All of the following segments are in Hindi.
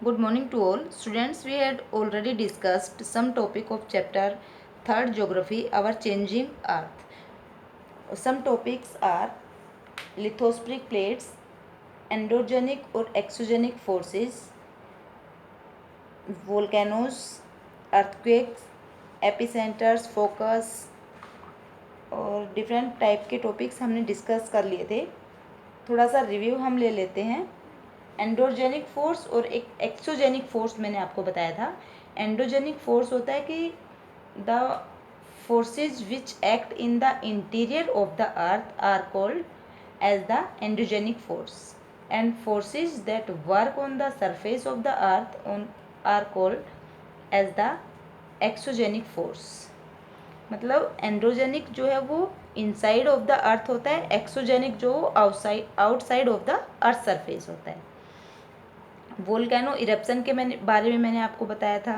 Good morning to all. Students, we had already discussed some topic of chapter 3rd Geography, our changing earth. Some topics are lithospheric plates, endogenic or exogenic forces, volcanoes, earthquakes, epicenters, focus और डिफरेंट टाइप के टॉपिक्स हमने डिस्कस कर लिए थे. थोड़ा सा रिव्यू हम ले लेते हैं. एंडोजेनिक फोर्स और एक एक्सोजेनिक फोर्स मैंने आपको बताया था. एंडोजेनिक फोर्स होता है कि the forces which act in the interior of the earth are called as the endogenic force and forces that work on the surface of the earth on are called as the exogenic force. मतलब एंड्रोजेनिक जो है वो इनसाइड ऑफ द अर्थ होता है, एक्सोजेनिक जो outside of the earth surface होता है. वोल्केनो इरप्शन के बारे में मैंने आपको बताया था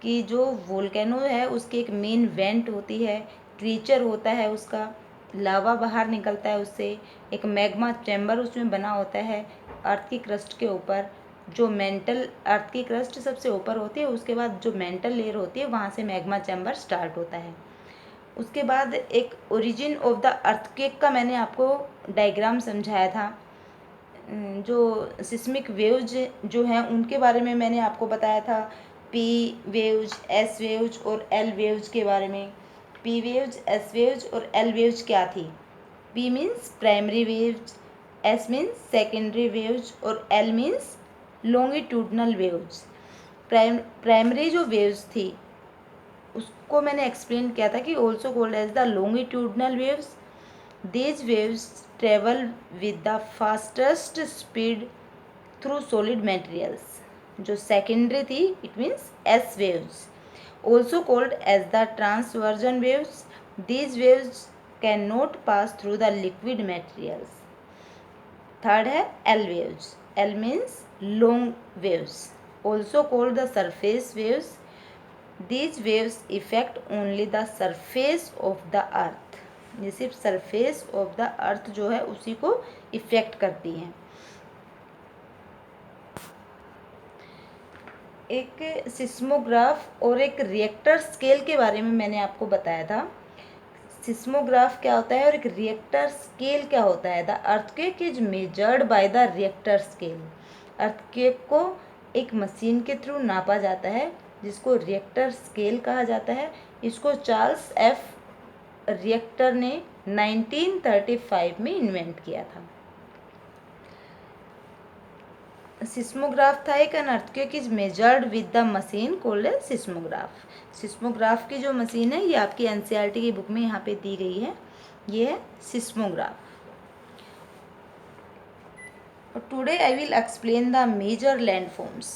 कि जो वोल्केनो है उसकी एक मेन वेंट होती है, क्रीचर होता है, उसका लावा बाहर निकलता है, उससे एक मैग्मा चैम्बर उसमें बना होता है अर्थ की क्रस्ट के ऊपर. जो मेंटल अर्थ की क्रस्ट सबसे ऊपर होती है, उसके बाद जो मेंटल लेयर होती है वहाँ से मैग्मा चैम्बर स्टार्ट होता है. उसके बाद एक ओरिजिन ऑफ द अर्थक्वेक का मैंने आपको डायग्राम समझाया था. जो सिस्मिक वेव्स जो हैं उनके बारे में मैंने आपको बताया था. पी वेव्स, एस वेव्स और एल वेव्स के बारे में. पी वेव्स, एस वेव्स और एल वेव्स क्या थी? P means primary waves, S means secondary waves और L means longitudinal waves. Primary जो वेव्स थी उसको मैंने एक्सप्लेन किया था कि also called as the longitudinal waves. These waves travel with the fastest speed through solid materials. जो सेकेंडरी थी it means S waves, also called as the transverse waves. These waves can not pass through the liquid materials. Third है L waves. L means long waves, also called the surface waves. These waves affect only the surface of the earth. ये सिर्फ सरफेस ऑफ द अर्थ जो है उसी को इफेक्ट करती हैं. एक सिस्मोग्राफ और एक रिएक्टर स्केल के बारे में मैंने आपको बताया था. सिस्मोग्राफ क्या होता है और एक रिएक्टर स्केल क्या होता है? The earthquake is measured by the Richter scale. Earthquake को एक मशीन के थ्रू नापा जाता है जिसको रिएक्टर स्केल कहा जाता है. इसको चार्ल्स एफ रिएक्टर ने 1935 में इन्वेंट किया था. सिस्मोग्राफ था एक. An earthquake is measured with the machine called as seismograph. Seismograph की जो मशीन है ये आपकी एनसीईआरटी की बुक में यहाँ पे दी गई है. ये है seismograph. Today I will explain the major landforms.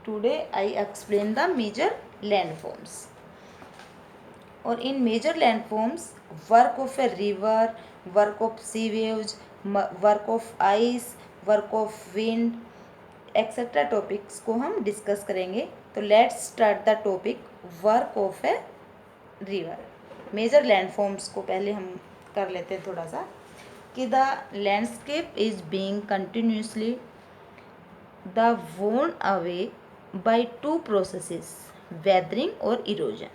Today I explain the major landforms. और in major landforms, work of a river, work of sea waves, work of ice, work of wind, etc. Topics को हम डिस्कस करेंगे. तो let's start the topic work of a river. Major landforms को पहले हम कर लेते हैं थोड़ा सा कि the landscape is being continuously the worn away by two processes, weathering और इरोजन.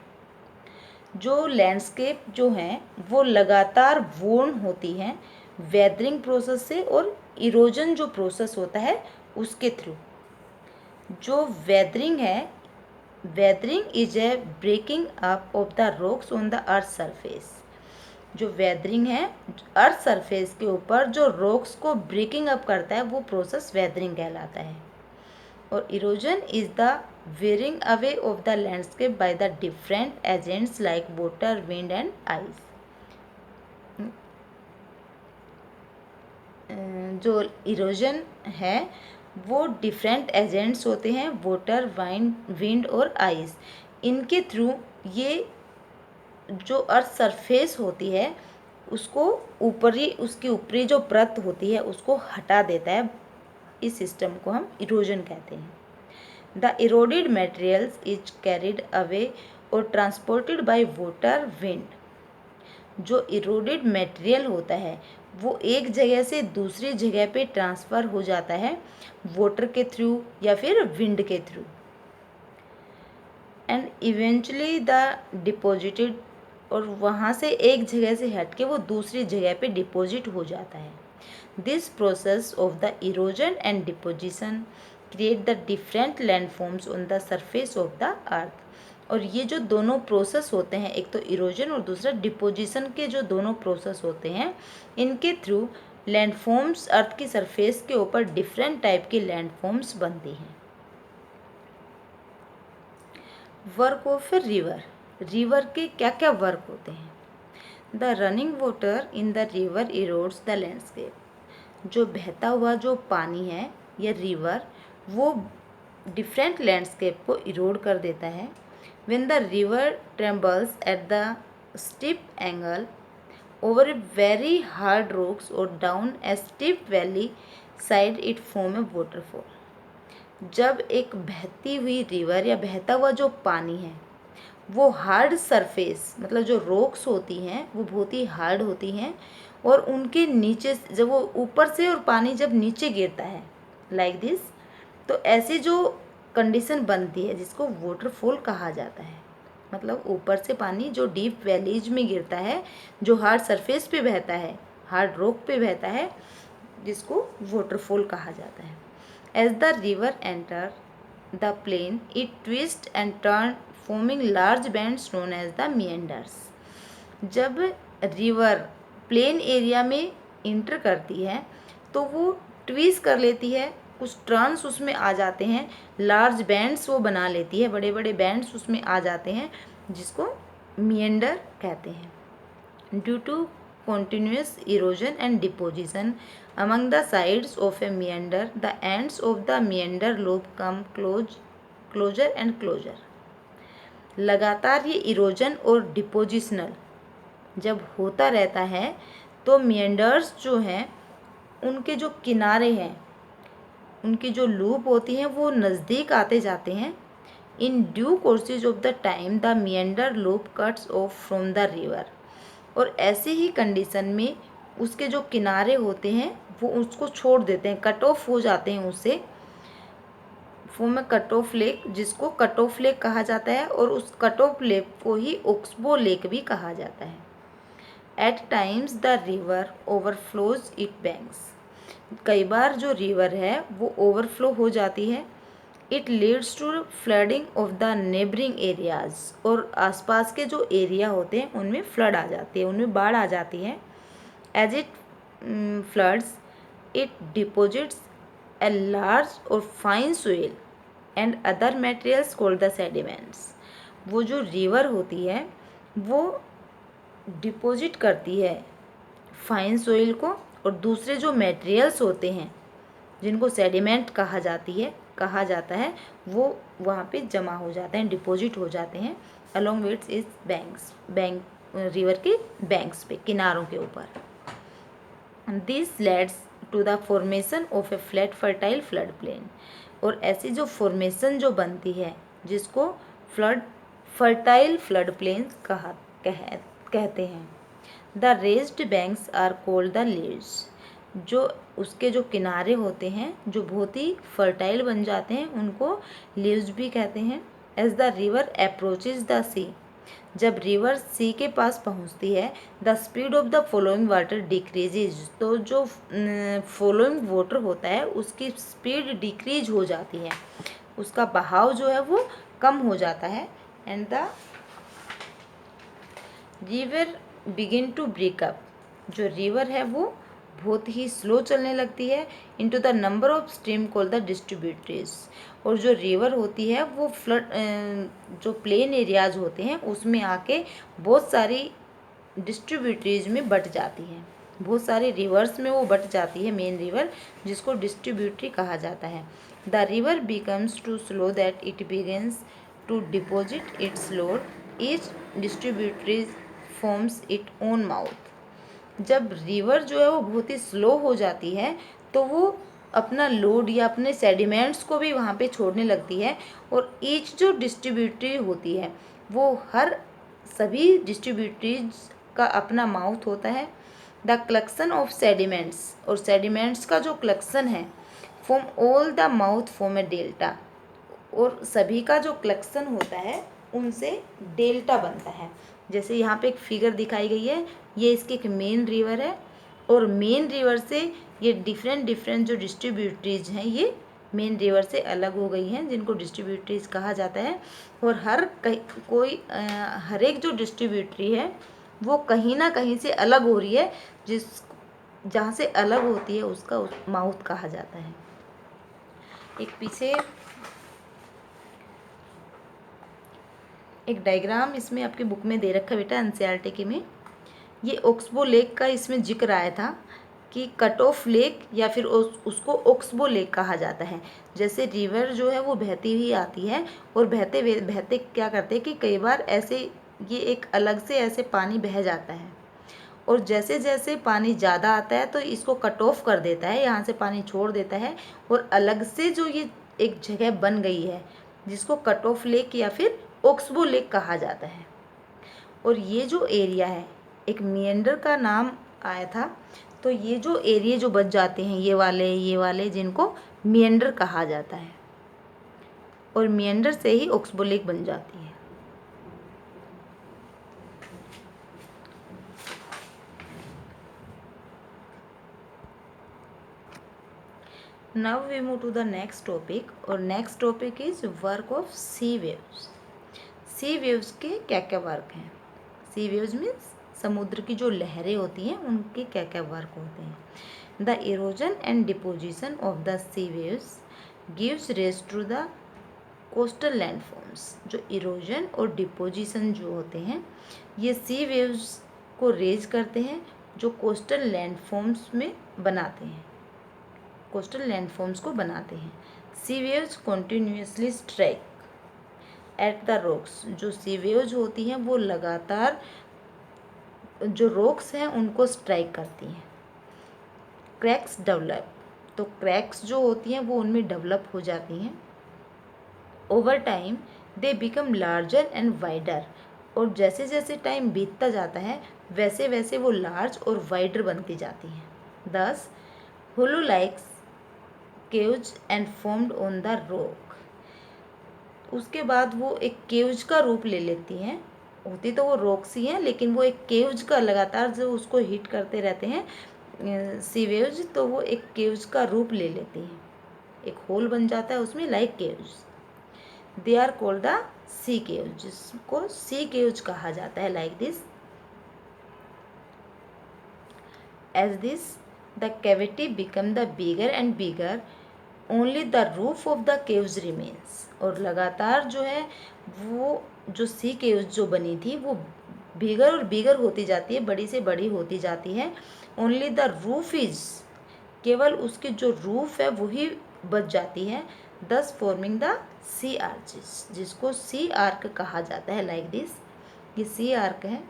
जो लैंडस्केप जो हैं वो लगातार वोर्न होती हैं वेदरिंग प्रोसेस से और इरोजन जो प्रोसेस होता है उसके थ्रू. जो वेदरिंग है, weathering is a breaking up of the rocks on the earth surface. जो वेदरिंग है अर्थ सरफेस के ऊपर जो रॉक्स को ब्रेकिंग अप करता है वो प्रोसेस वेदरिंग कहलाता है. और erosion is the wearing away of the landscape by the different agents like water, wind and ice. जो इरोजन है वो डिफरेंट एजेंट्स होते हैं, वाटर, विंड और आइस. इनके थ्रू ये जो अर्थ सरफेस होती है उसको ऊपरी, उसकी ऊपरी जो परत होती है उसको हटा देता है. इस सिस्टम को हम इरोजन कहते हैं. The eroded materials is carried away और ट्रांसपोर्टेड बाय वाटर, विंड. जो इरोडेड मटेरियल होता है वो एक जगह से दूसरी जगह पे ट्रांसफ़र हो जाता है वाटर के थ्रू या फिर विंड के through. And eventually the deposited, और वहाँ से एक जगह से हट के वो दूसरी जगह पे डिपॉजिट हो जाता है। This process of the erosion and deposition create the different landforms on the surface of the अर्थ। और ये जो दोनों प्रोसेस होते हैं, एक तो इरोजन और दूसरा डिपोजिशन के जो दोनों प्रोसेस होते हैं, इनके थ्रू लैंडफॉर्म्स अर्थ की सरफेस के ऊपर डिफरेंट टाइप के लैंडफॉर्म्स बनती हैं। Work of a river, river के क्या क्या वर्क होते हैं? The running water in the river erodes the landscape, जो बहता हुआ जो पानी है या रिवर, वो डिफरेंट लैंडस्केप को इरोड कर देता है। When the river trembles at the steep angle over a very hard rocks or down a steep valley side it form a waterfall. जब एक बहती हुई रिवर या बहता हुआ जो पानी है वो हार्ड सरफेस, मतलब जो रॉक्स होती हैं वो बहुत ही हार्ड होती हैं, और उनके नीचे जब वो ऊपर से और पानी जब नीचे गिरता है लाइक दिस, तो ऐसी जो कंडीशन बनती है जिसको वाटरफॉल कहा जाता है। मतलब ऊपर से पानी जो डीप वैलीज में गिरता है, जो हार्ड सरफेस पे बहता है, हार्ड रॉक पे बहता है, जिसको वाटरफॉल कहा जाता है। As the river enter the plain it twist and turn forming large bends known as the meanders। जब रिवर प्लेन एरिया में इंटर करती है तो वो ट्विस्ट कर लेती है, कुछ टर्न्स उसमें आ जाते हैं, लार्ज बैंड्स वो बना लेती है, बड़े बड़े बैंड्स उसमें आ जाते हैं, जिसको meander कहते हैं। Due to continuous erosion and deposition among the sides of a meander, the ends of the meander loop come closer and closer। लगातार ये इरोजन और डिपोजिशनल जब होता रहता है तो meanders जो हैं उनके जो किनारे हैं, उनकी जो लूप होती हैं वो नज़दीक आते जाते हैं। In due courses of the time the meander loop cuts off from the river। और ऐसे ही कंडीशन में उसके जो किनारे होते हैं वो उसको छोड़ देते हैं, कट ऑफ हो जाते हैं उससे, फॉर्म में कट ऑफ लेक, जिसको कट ऑफ लेक कहा जाता है, और उस कट ऑफ लेक को ही ओक्सबो लेक भी कहा जाता है। At times the river overflows it banks, कई बार जो रिवर है वो ओवरफ्लो हो जाती है। It leads to flooding of the neighbouring areas, और आसपास के जो एरिया होते हैं उनमें फ्लड आ जाती है, उनमें बाढ़ आ जाती है। As it floods it deposits a large और fine soil and other materials called the sediments. वो जो रिवर होती है वो डिपोजिट करती है फाइन सोइल को, और दूसरे जो मटेरियल्स होते हैं जिनको सेडिमेंट कहा जाता है वो वहाँ पे जमा हो जाते हैं, डिपॉजिट हो जाते हैं अलोंग विथ इस रिवर के बैंक्स पे, किनारों के ऊपर। This leads to the formation of a flat fertile flood plain, और ऐसी जो फॉर्मेशन जो बनती है जिसको फर्टाइल फ्लड प्लेन कहते हैं। The raised banks are called the levees, जो उसके जो किनारे होते हैं जो बहुत ही फर्टाइल बन जाते हैं उनको लीव्स भी कहते हैं। As the river approaches the sea, जब रिवर सी के पास पहुंचती है, the speed of the flowing water decreases, तो जो फॉलोइंग वाटर होता है उसकी स्पीड डिक्रीज हो जाती है, उसका बहाव जो है वो कम हो जाता है। And the river begin to break up, जो रिवर है वो बहुत ही स्लो चलने लगती है। Into the number of stream called the distributaries, और जो रिवर होती है वो फ्लड जो प्लेन एरियाज होते हैं उसमें आके बहुत सारी डिस्ट्रीब्यूटरीज में बट जाती हैं, बहुत सारे रिवर्स में वो बट जाती है, मेन रिवर जिसको डिस्ट्रीब्यूटरी कहा जाता है। The river becomes too slow that it begins to deposit its load, each distributaries forms it own mouth. जब रिवर जो है वो बहुत ही स्लो हो जाती है तो वो अपना लोड या अपने सेडिमेंट्स को भी वहाँ पे छोड़ने लगती है, और ईच जो डिस्ट्रीब्यूटरी होती है वो सभी डिस्ट्रीब्यूटरीज का अपना माउथ होता है, द कलेक्शन ऑफ सेडिमेंट्स, और सेडिमेंट्स का जो कलेक्शन है, from all the mouth form A delta, और सभी का जो कलेक्शन होता है उनसे डेल्टा बनता है। जैसे यहाँ पे एक फिगर दिखाई गई है, ये इसकी एक मेन रिवर है, और मेन रिवर से ये डिफरेंट डिफरेंट जो डिस्ट्रीब्यूटरीज हैं ये मेन रिवर से अलग हो गई हैं, जिनको डिस्ट्रीब्यूटरीज कहा जाता है। और हर एक जो डिस्ट्रीब्यूटरी है वो कहीं ना कहीं से अलग हो रही है, जहाँ से अलग होती है उसका माउथ कहा जाता है। एक पीछे एक डायग्राम इसमें आपकी बुक में दे रखा है बेटा, एनसीईआरटी के में। ये ओक्सबो लेक का इसमें जिक्र आया था कि कट ऑफ लेक या फिर उसको ओक्सबो लेक कहा जाता है। जैसे रिवर जो है वो बहती हुई आती है, और बहते बहते क्या करते हैं कि कई बार ऐसे ये एक अलग से ऐसे पानी बह जाता है, और जैसे जैसे पानी ज़्यादा आता है तो इसको कट ऑफ कर देता है, यहाँ से पानी छोड़ देता है, और अलग से जो ये एक जगह बन गई है जिसको कट ऑफ लेक या फिर ओक्सबो लेक कहा जाता है। और ये जो एरिया है, एक मिएंडर का नाम आया था, तो ये जो एरिया जो बच जाते हैं ये वाले जिनको मिएंडर कहा जाता है, और मिएंडर से ही ओक्सबो लेक बन जाती है। Now we move to the next topic, और next topic is work of sea waves. Sea waves के क्या क्या वर्क हैं? सी वेव्स मीन्स समुद्र की जो लहरें होती हैं उनके क्या क्या वर्क होते हैं। The erosion and deposition of the sea waves gives rest to the coastal landforms. जो इरोजन और डिपोजिशन जो होते हैं ये सी वेव्स को रेज करते हैं, जो कोस्टल लैंडफॉर्म्स में बनाते हैं, कोस्टल लैंडफॉर्म्स को बनाते हैं। Sea waves continuously strike at the rocks. जो सी वेव्स होती हैं वो लगातार जो रॉक्स हैं उनको स्ट्राइक करती हैं। क्रैक्स डेवलप, तो क्रैक्स जो होती हैं वो उनमें डेवलप हो जाती हैं। Over time they become larger and wider, और जैसे जैसे टाइम बीतता जाता है वैसे वैसे वो लार्ज और वाइडर बनती जाती हैं। These hollow likes caves and formed on the rock. उसके बाद वो एक केव्स का रूप ले लेती हैं, होती तो वो रॉक्स ही हैं लेकिन वो एक केव्स का, लगातार जो उसको हिट करते रहते हैं सी वेव्स, तो वो एक केव्स का रूप ले लेती हैं, एक होल बन जाता है उसमें like caves. They are called the sea caves, जिसको सी केव्स कहा जाता है। Like this, as this the cavity become the bigger and bigger, only the roof of the caves remains. और लगातार जो है वो जो सी केव्स जो बनी थी वो बिगर और बिगर होती जाती है, बड़ी से बड़ी होती जाती है। ओनली द रूफ इज, केवल उसकी जो रूफ है वही बच जाती है। दस फॉर्मिंग द सी आर्चेस, जिसको सी आर्क कहा जाता है। लाइक दिस, ये सी आर्क है।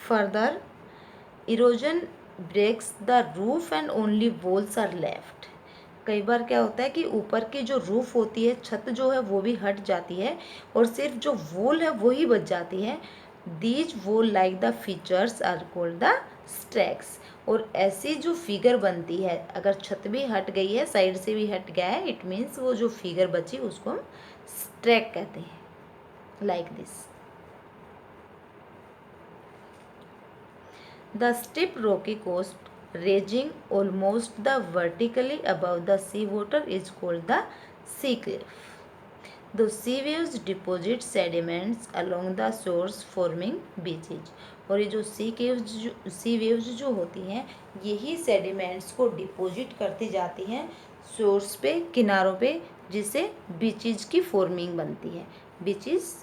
Further erosion breaks the roof and only walls are left. कई बार क्या होता है कि ऊपर की जो रूफ होती है, छत जो है वो भी हट जाती है, और सिर्फ जो वॉल है वही बच जाती है। These wall like the features are called the stacks. और ऐसी जो फिगर बनती है, अगर छत भी हट गई है, साइड से भी हट गया है, इट मीन्स वो जो फिगर बची उसको हम स्ट्रैक कहते हैं। Like this, the steep rocky coast ranging almost the vertically above the sea water is called the sea cliff. The sea waves deposit sediments along the shores forming beaches. और ये जो सी वेव्स जो होती हैं यही सेडिमेंट्स को डिपॉजिट करती जाती हैं शोर्स पे, किनारों पे, जिससे बीचेज की फॉर्मिंग बनती है। बीचेस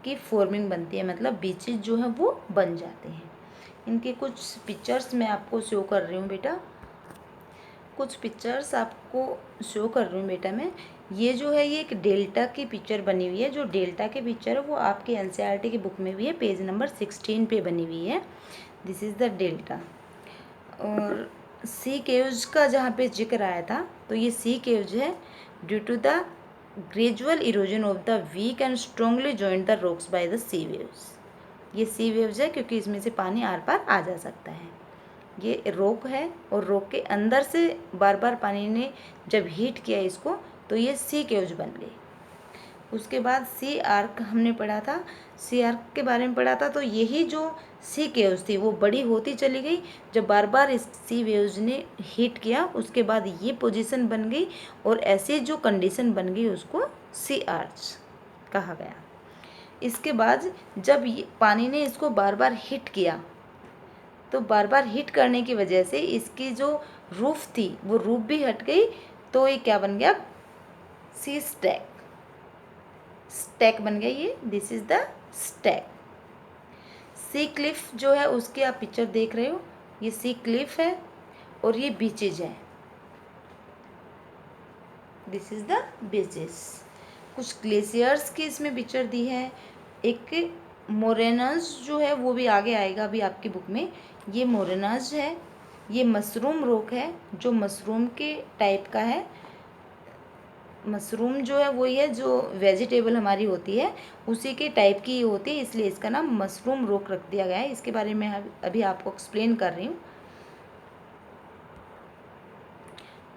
की फॉर्मिंग बनती है मतलब बीचेज जो हैं वो बन जाते हैं। इनके कुछ पिक्चर्स मैं आपको शो कर रही हूँ बेटा, कुछ पिक्चर्स आपको शो कर रही हूँ बेटा मैं। ये जो है ये एक डेल्टा की पिक्चर बनी हुई है। जो डेल्टा की पिक्चर है वो आपके एनसीईआरटी की बुक में भी है, पेज नंबर 16 पे बनी हुई है। This is the delta. और सी केव्स का जहाँ पे जिक्र आया था, तो ये सी केव्स है due to the gradual erosion of the weak and strongly joint the rocks by the sea waves. ये सी वेव्स है क्योंकि इसमें से पानी आर पार आ जा सकता है। ये रॉक है और रॉक के अंदर से बार बार पानी ने जब हीट किया इसको तो ये सी केव्स बन गई। उसके बाद सी आर्क हमने पढ़ा था, सी आर्क के बारे में पढ़ा था। तो यही जो सी केव्स थी वो बड़ी होती चली गई जब बार बार इस सी वेव्स ने हीट किया, उसके बाद ये पोजीशन बन गई और ऐसी जो कंडीशन बन गई उसको सी आर्च कहा गया। इसके बाद जब ये पानी ने इसको बार बार हिट किया तो बार बार हिट करने की वजह से इसकी जो रूफ थी वो रूफ भी हट गई, तो ये क्या बन गया, सी स्टैक, स्टैक बन गया ये, this is the stack. Sea cliff जो है उसकी आप पिक्चर देख रहे हो, ये सी क्लिफ है और ये बीचेज है, दिस इज द बीचेस। कुछ ग्लेशियर्स की इसमें पिक्चर दी है। एक मोरेनाज जो है वो भी आगे आएगा अभी आपकी बुक में। ये मोरेनाज है, ये मशरूम रॉक है जो मशरूम के टाइप का है। मशरूम जो है वही है जो वेजिटेबल हमारी होती है, उसी के टाइप की होती है, इसलिए इसका नाम मशरूम रॉक रख दिया गया है। इसके बारे में अभी आपको एक्सप्लेन कर रही हूँ।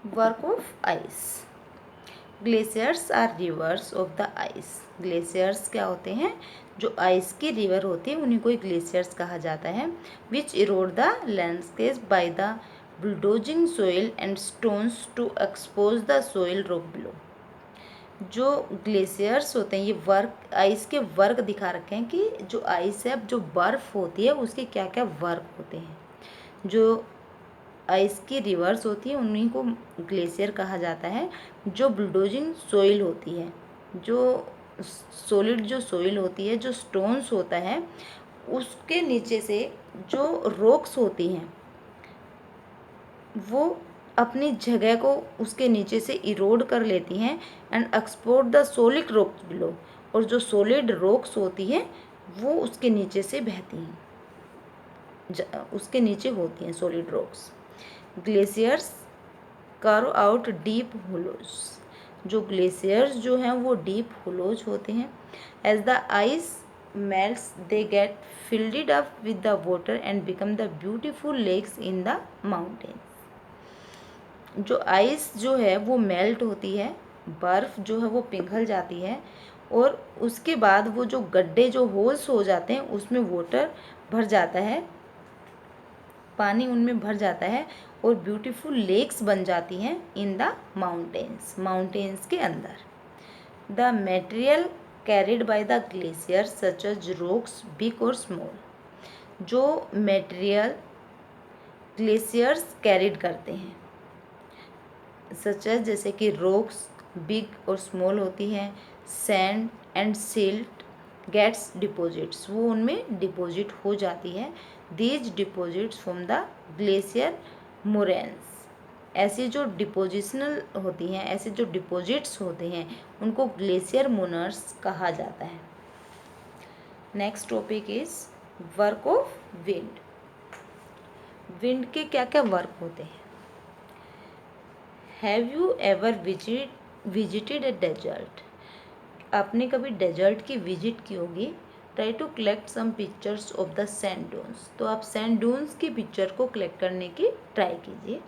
Work of ice, glaciers are rivers of the ice. Glaciers क्या होते हैं, जो आइस की रिवर होती है उन्हीं को ग्लेशियर्स कहा जाता है। Which erode the landscape by the bulldozing soil and stones to expose the soil rock below. जो ग्लेशियर्स होते हैं ये वर्क, आइस के वर्क दिखा रखे हैं कि जो आइस है, जो बर्फ़ होती है उसके क्या क्या वर्क होते हैं। जो आइस की रिवर्स होती है उन्हीं को ग्लेशियर कहा जाता है। जो बुलडोजिंग सोइल होती है, जो सॉलिड जो सोइल होती है, जो स्टोन्स होता है, उसके नीचे से जो रॉक्स होती हैं वो अपनी जगह को उसके नीचे से इरोड कर लेती हैं and export the solid rocks below. और जो सॉलिड रॉक्स होती हैं वो उसके नीचे से बहती हैं, उसके नीचे होती हैं solid rocks. Glaciers carve out deep hollows, जो ग्लेशियर्स जो हैं वो डीप होलोज होते हैं। As the ice melts they get filled up with the water and become the beautiful lakes in the mountains. जो आइस जो है वो मेल्ट होती है, बर्फ़ जो है वो पिघल जाती है और उसके बाद वो जो गड्ढे जो होल्स हो जाते हैं उसमें वाटर भर जाता है, पानी उनमें भर जाता है और ब्यूटीफुल लेक्स बन जाती हैं इन द माउंटेन्स, माउंटेन्स के अंदर। The material carried by the glacier such as rocks big और स्मॉल, जो मटेरियल ग्लेशियर्स कैरिड करते हैं सच एज जैसे कि रॉक्स बिग और स्मॉल होती हैं, sand and silt gets deposits, वो उनमें डिपॉजिट हो जाती है। These deposits from the glacier moraines, ऐसी जो डिपोजिशनल होती हैं, ऐसे जो डिपॉजिट्स होते हैं उनको ग्लेशियर मोनर्स कहा जाता है। Next topic is work of wind. Wind के क्या क्या वर्क होते हैं। Have you ever visited a desert, आपने कभी डेजर्ट की विजिट की होगी। Try to collect some pictures of the sand dunes, तो आप सैंड डून्स की पिक्चर को कलेक्ट करने की ट्राई कीजिए।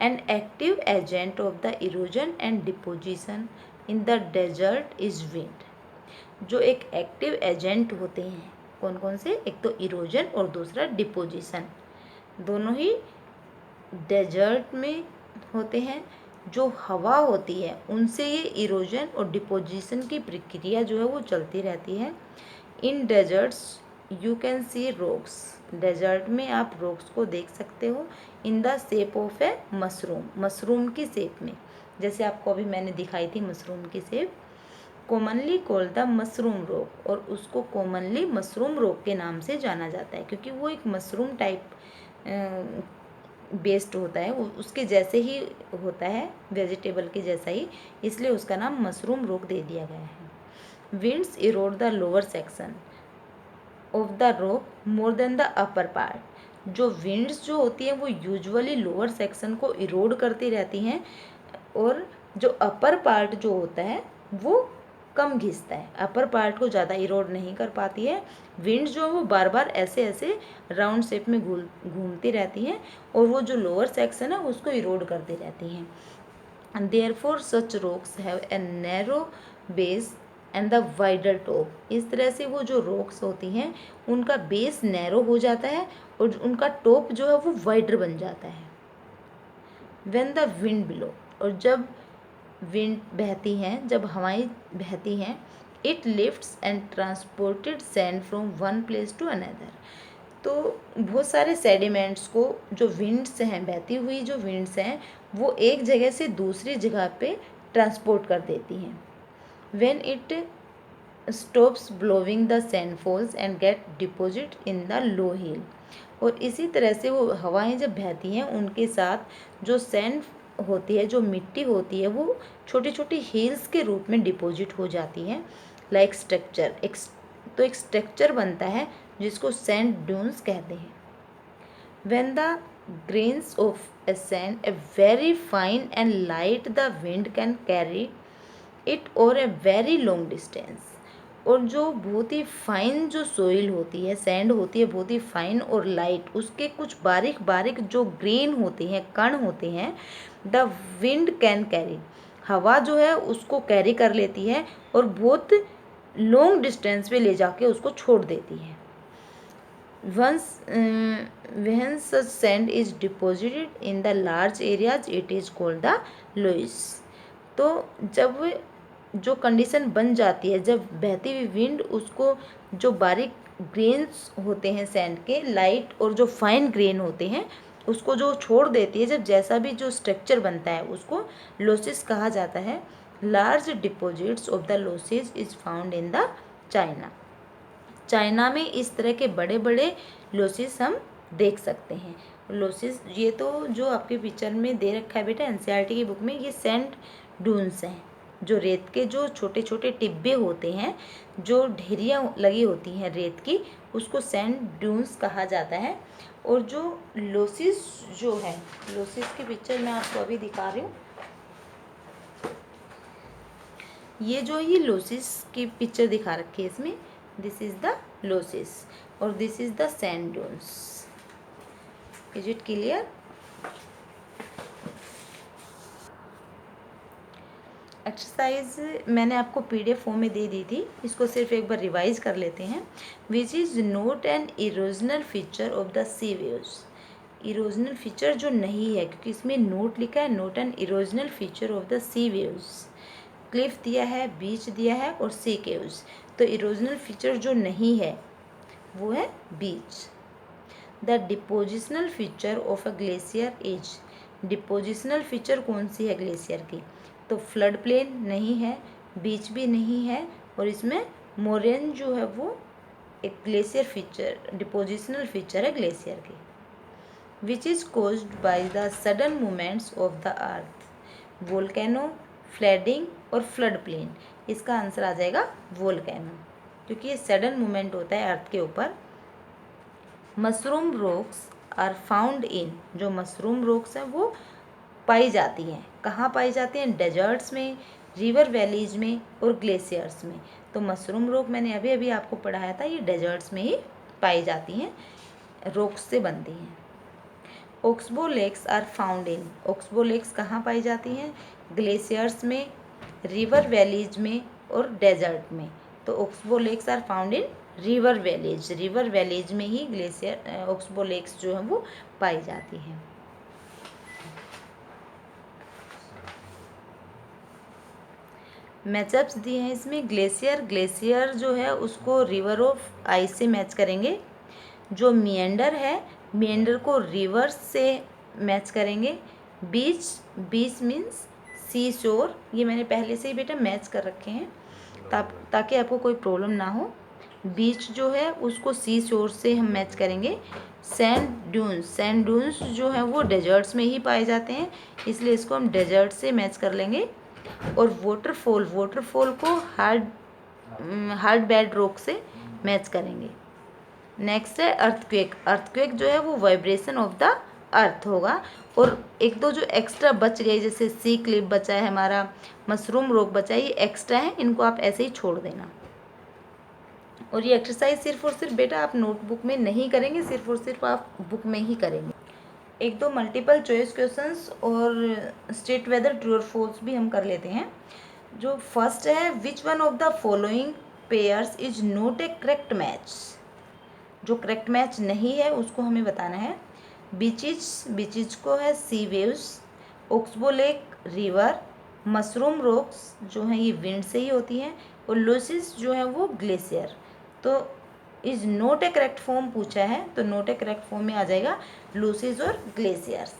An active agent of the erosion and deposition in the desert is wind, जो एक एक्टिव एजेंट होते हैं कौन कौन से, एक तो इरोजन और दूसरा डिपोजिशन, दोनों ही डेजर्ट में होते हैं। जो हवा होती है उनसे ये इरोजन और डिपोजिशन की प्रक्रिया जो है वो चलती रहती है। In deserts you can see rocks, desert में आप रॉक्स को देख सकते हो in the shape of a mushroom, mushroom की शेप में, जैसे आपको अभी मैंने दिखाई थी मशरूम की shape. Commonly called the mushroom rock, और उसको कॉमनली मशरूम रॉक के नाम से जाना जाता है क्योंकि वो एक मशरूम टाइप बेस्ड होता है, वो उसके जैसे ही होता है, वेजिटेबल के जैसा ही, इसलिए उसका नाम मशरूम रॉक दे दिया गया है। Winds Erode the lower section of the rock more than the upper part, जो विंड्स जो होती हैं वो यूजुअली लोअर सेक्शन को इरोड करती रहती हैं और जो अपर पार्ट जो होता है वो कम घिसता है, अपर पार्ट को ज़्यादा इरोड नहीं कर पाती है। विंड जो है वो बार बार ऐसे ऐसे राउंड शेप में घूमती रहती हैं और वो जो लोअर सेक्शन है उसको इरोड करती रहती हैं। And therefore such rocks have a narrow base and the wider top। इस तरह से वो जो रॉक्स होती हैं उनका बेस नैरो हो जाता है और उनका टॉप जो है वो वाइडर बन जाता है। When the wind blow, और जब विंड बहती हैं, जब हवाएं बहती हैं, it lifts and transported sand from one place to another। तो बहुत सारे सेडिमेंट्स को जो विंड्स हैं, बहती हुई जो विंड्स हैं, वो एक जगह से दूसरी जगह पे ट्रांसपोर्ट कर देती हैं। When it stops blowing the sand falls and get deposit in the low hill. और इसी तरह से वो हवाएं जब बहती हैं उनके साथ जो सैंड होती है, जो मिट्टी होती है, वो छोटी छोटी हिल्स के रूप में डिपॉजिट हो जाती है। लाइक स्ट्रक्चर, तो एक स्ट्रक्चर बनता है जिसको सैंड ड्यून्स कहते हैं। When the grains of a sand, a very fine and light, the wind can carry it over a very long distance। और जो बहुत ही फाइन जो सोइल होती है, सैंड होती है, बहुत ही फाइन और लाइट, उसके कुछ बारीक बारीक जो ग्रेन होते हैं, कण होते हैं, द विंड कैन कैरी, हवा जो है उसको कैरी कर लेती है और बहुत लॉन्ग डिस्टेंस पे ले जाके उसको छोड़ देती है। Once when such sand is deposited in the large areas, it is called the loess। तो जब जो कंडीशन बन जाती है, जब बहती हुई विंड उसको जो बारीक ग्रेन्स होते हैं सैंड के, लाइट और जो फाइन ग्रेन होते हैं, उसको जो छोड़ देती है, जब जैसा भी जो स्ट्रक्चर बनता है उसको लोसिस कहा जाता है। Large deposits of the loses is found in the China. China में इस तरह के बड़े बड़े लोसिस हम देख सकते हैं। लोसिस, ये तो जो आपके पिक्चर में दे रखा है बेटा एनसीईआरटी की बुक में, ये सैंड ड्यून्स हैं, जो रेत के जो छोटे छोटे टिब्बे होते हैं, जो ढेरियाँ लगी होती हैं रेत की, उसको सैंड ड्यून्स कहा जाता है। और जो लोसिस जो है, लोसिस की पिक्चर मैं आपको अभी दिखा रही हूँ, ये लोसिस की पिक्चर दिखा रखी है इसमें, दिस इज द लोसिस और this is the sand dunes. Is it clear? Exercise मैंने आपको पीडीएफ फॉर्म में दे दी थी, इसको सिर्फ एक बार रिवाइज कर लेते हैं। Which is not an erosional feature of the sea waves. Erosional feature जो नहीं है, क्योंकि इसमें नोट लिखा है, not an erosional feature of the sea waves. Cliff दिया है, बीच दिया है और सी केव्स। तो इरोजनल फीचर जो नहीं है वो है beach. The depositional feature of a glacier is. Depositional feature कौन सी है ग्लेशियर की? तो फ्लड प्लेन नहीं है, बीच भी नहीं है, और इसमें मोरेन जो है वो एक ग्लेशियर फीचर, डिपोजिशनल फीचर है ग्लेशियर की। Which is caused by the sudden movements of the earth. Volcano, flooding और फ्लड प्लेन। इसका आंसर आ जाएगा वोल्केनो, क्योंकि ये सडन मूवमेंट होता है अर्थ के ऊपर। Mushroom rocks are found in. जो मशरूम रॉक्स हैं वो पाई जाती हैं, कहाँ पाई जाती हैं? डेजर्ट्स में, रिवर वैलीज में और ग्लेशियर्स में। तो मशरूम रॉक मैंने अभी अभी आपको पढ़ाया था, ये डेजर्ट्स में ही पाई जाती हैं, रॉक्स से बनती हैं। Oxbow lakes are found in. Oxbow lakes कहाँ पाई जाती हैं? ग्लेशियर्स में, रिवर वैलीज में और डेजर्ट में। तो oxbow lakes are found in river valleys. River valleys में ही ग्लेशियर ऑक्सबो लेक्स जो हैं वो पाई जाती हैं। मैचअप्स दिए हैं इसमें। ग्लेशियर जो है उसको रिवर ऑफ आइस से मैच करेंगे। जो मिएंडर है, मिएंडर को रिवर से मैच करेंगे। बीच मीन्स सी शोर, ये मैंने पहले से ही बेटा मैच कर रखे हैं ताकि आपको कोई प्रॉब्लम ना हो। बीच जो है उसको सी शोर से हम मैच करेंगे। सैंड ड्यून्स जो है वो डेजर्ट्स में ही पाए जाते हैं, इसलिए इसको हम डेजर्ट से मैच कर लेंगे। और वाटरफॉल को हार्ड बेड रॉक से मैच करेंगे। नेक्स्ट है अर्थक्वेक। अर्थक्वेक जो है वो वाइब्रेशन ऑफ द अर्थ होगा, और एक दो जो एक्स्ट्रा बच गए जैसे सी क्लिप बचा है हमारा, मशरूम रॉक बचा है, ये एक्स्ट्रा है, इनको आप ऐसे ही छोड़ देना। और ये एक्सरसाइज सिर्फ और सिर्फ बेटा आप नोटबुक में नहीं करेंगे, सिर्फ और सिर्फ आप बुक में ही करेंगे। एक दो मल्टीपल चॉइस क्वेश्चंस और state whether true or false भी हम कर लेते हैं। जो फर्स्ट है, which one of the following pairs is not a correct match. जो करेक्ट मैच नहीं है उसको हमें बताना है। बीचीज को है sea waves, oxbow lake river, mushroom rocks जो हैं ये विंड से ही होती हैं, और लूसिस जो है वो ग्लेशियर। तो is not a correct form पूछा है, तो नॉट ए करेक्ट फॉर्म में आ जाएगा लूसिस और ग्लेशियर्स।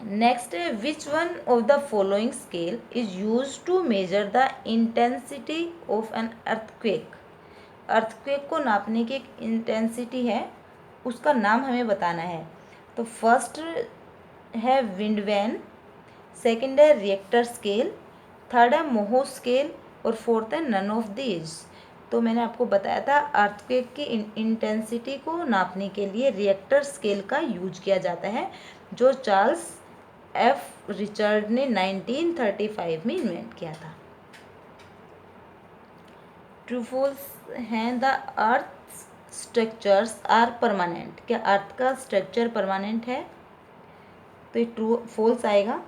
नेक्स्ट है, which one of the following scale is use to measure the intensity of an earthquake. Earthquake को नापने की एक इंटेंसिटी है, उसका नाम हमें बताना है। तो फर्स्ट है विंड वैन, सेकंड है रिएक्टर स्केल, थर्ड है मोहो स्केल, और फोर्थ है नन ऑफ दीज। तो मैंने आपको बताया था अर्थक्वेक की इंटेंसिटी को नापने के लिए रिएक्टर स्केल का यूज किया जाता है, जो चार्ल्स एफ रिचर्ड ने 1935 में इन्वेंट किया था। ट्रू फॉल्स हैं, the earth structures are permanent. क्या अर्थ का स्ट्रक्चर परमानेंट है? तो ये ट्रू फॉल्स आएगा।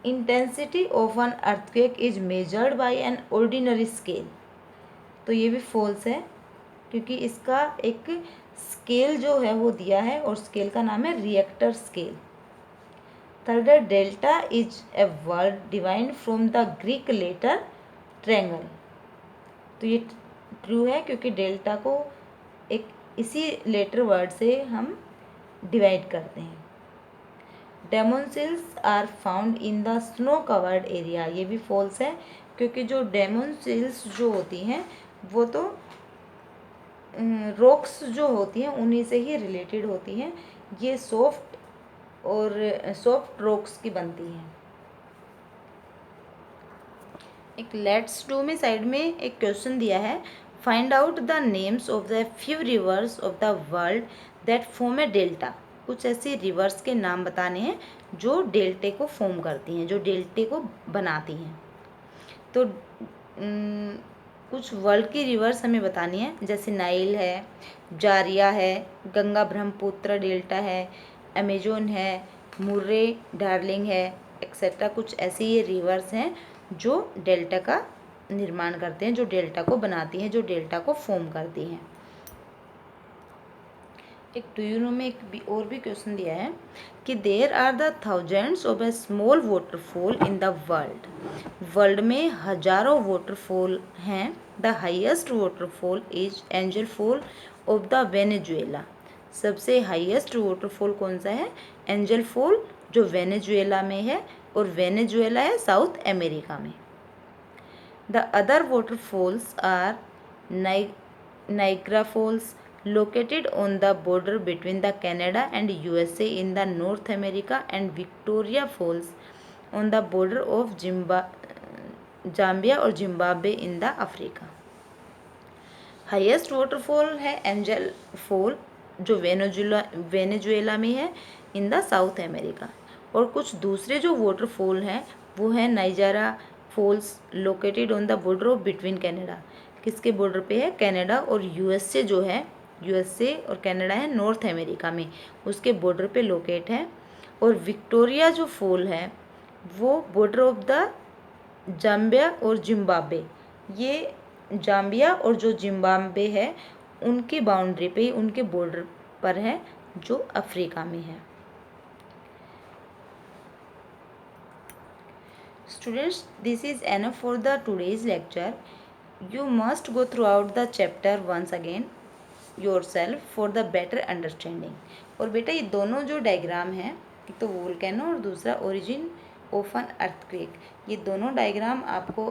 Intensity of an earthquake is measured by an ordinary scale. तो ये भी फॉल्स है, क्योंकि इसका एक स्केल जो है वो दिया है, और स्केल का नाम है रिएक्टर स्केल। थर्ड है, delta is a word divined from the Greek letter triangle. तो ये ट्रू है, क्योंकि डेल्टा को एक इसी लेटर वर्ड से हम डिवाइड करते हैं। डेमोन्सिल्स are found in the snow covered area. ये भी फॉल्स है, क्योंकि जो डेमोन्सिल्स जो होती हैं वो तो रॉक्स जो होती हैं उन्हीं से ही रिलेटेड होती हैं। ये सॉफ्ट रॉक्स की बनती हैं। एक लेट्स डू में साइड में एक क्वेश्चन दिया है, find out the names of the few reverse of the world that form A delta. कुछ ऐसी रिवर्स के नाम बताने हैं जो डेल्टे को फॉर्म करती हैं, जो डेल्टे को बनाती हैं। तो कुछ वर्ल्ड की रिवर्स हमें बतानी है, जैसे नाइल है, जारिया है, गंगा ब्रह्मपुत्र डेल्टा है, अमेजोन है, मुर्रे डार्लिंग है, एक्सेट्रा। कुछ ऐसी ये रिवर्स हैं जो डेल्टा का निर्माण करते हैं, जो डेल्टा को बनाती हैं, जो डेल्टा को फॉर्म करती हैं। एक डू यू नो में एक और भी क्वेश्चन दिया है कि there are the thousands of a small waterfall in the world. World में हजारों वाटरफॉल हैं। The highest waterfall is Angel Fall of the Venezuela. सबसे हाईएस्ट वाटरफॉल कौन सा है? एंजल फॉल, जो वेनेजुएला में है, और वेनेजुएला है साउथ अमेरिका में। The other waterfalls are Niagara Falls located on the border between the Canada and USA in the North America, and Victoria Falls on the border of Zambia और Zimbabwe in the Africa। Highest waterfall है एंजल फॉल, जो वेनेजुएला में है इन द साउथ अमेरिका। और कुछ दूसरे जो वाटरफॉल हैं वो है Niagara Falls, located on the border of between Canada. किसके बॉर्डर पे है? कनाडा और यूएसए जो है, यूएसए और कनाडा है नॉर्थ अमेरिका में, उसके बॉर्डर पे लोकेट है। और विक्टोरिया जो फॉल है वो बॉर्डर ऑफ द जाम्बिया और जिम्बाब्वे, ये जाम्बिया और जो जिम्बाब्वे है उनकी बाउंड्री पे, उनके बॉर्डर पर है, जो अफ्रीका में है। Students, this is enough for the today's lecture. You must go throughout the chapter once again yourself for the better understanding. और बेटा ये दोनों जो डायग्राम हैं, एक तो वोल्केनो और दूसरा ओरिजिन ऑफ एन अर्थक्वेक, ये दोनों डायग्राम आपको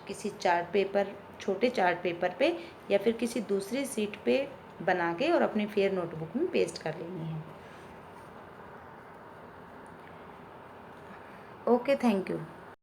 किसी चार्ट पेपर, छोटे चार्ट पेपर पे या फिर किसी दूसरी सीट पे बना के और अपनी फेयर नोटबुक में पेस्ट कर लेनी है। Okay, thank you.